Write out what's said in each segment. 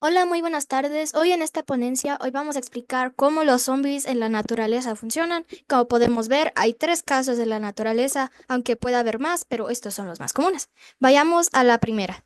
Hola, muy buenas tardes. Hoy en esta ponencia, hoy vamos a explicar cómo los zombies en la naturaleza funcionan. Como podemos ver, hay tres casos de la naturaleza, aunque pueda haber más, pero estos son los más comunes. Vayamos a la primera,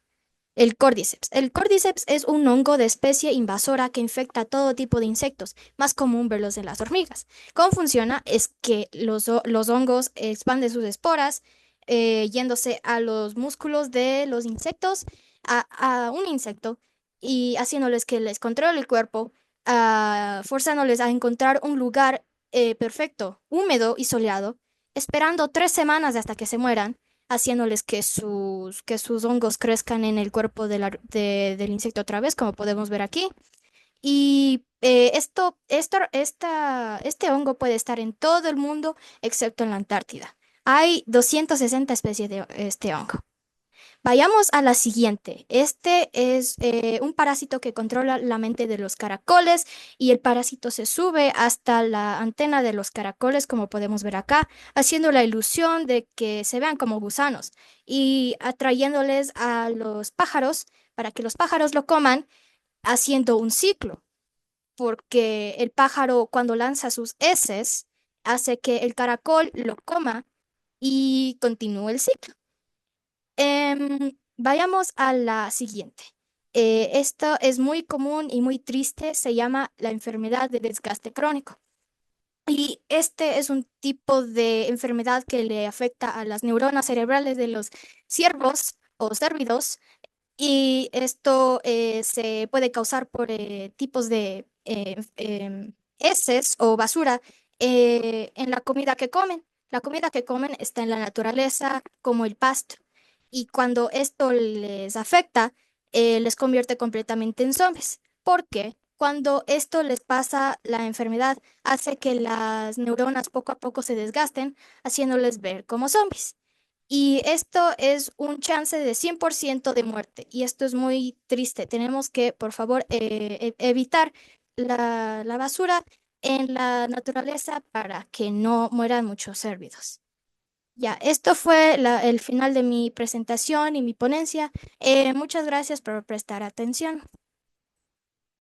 el Cordyceps. El Cordyceps es un hongo de especie invasora que infecta todo tipo de insectos, más común verlos en las hormigas. ¿Cómo funciona? Es que los hongos expanden sus esporas, yéndose a los músculos de los insectos, a un insecto, y haciéndoles que les controle el cuerpo, forzándoles a encontrar un lugar perfecto, húmedo y soleado, esperando 3 semanas hasta que se mueran, haciéndoles que sus hongos crezcan en el cuerpo del insecto otra vez, como podemos ver aquí. Y este hongo puede estar en todo el mundo excepto en la Antártida. Hay 260 especies de este hongo. Vayamos a la siguiente. Este es un parásito que controla la mente de los caracoles y el parásito se sube hasta la antena de los caracoles, como podemos ver acá, haciendo la ilusión de que se vean como gusanos y atrayéndoles a los pájaros para que los pájaros lo coman, haciendo un ciclo, porque el pájaro cuando lanza sus heces hace que el caracol lo coma y continúe el ciclo. Vayamos a la siguiente. Esto es muy común y muy triste, se llama la enfermedad de desgaste crónico. Y este es un tipo de enfermedad que le afecta a las neuronas cerebrales de los ciervos o cérvidos, y esto se puede causar por tipos de heces o basura en la comida que comen. La comida que comen está en la naturaleza como el pasto. Y cuando esto les afecta, les convierte completamente en zombies. Porque cuando esto les pasa, la enfermedad hace que las neuronas poco a poco se desgasten, haciéndoles ver como zombies. Y esto es un chance de 100% de muerte. Y esto es muy triste. Tenemos que, por favor, evitar la basura en la naturaleza para que no mueran muchos cérvidos. Ya, esto fue el final de mi presentación y mi ponencia. Muchas gracias por prestar atención.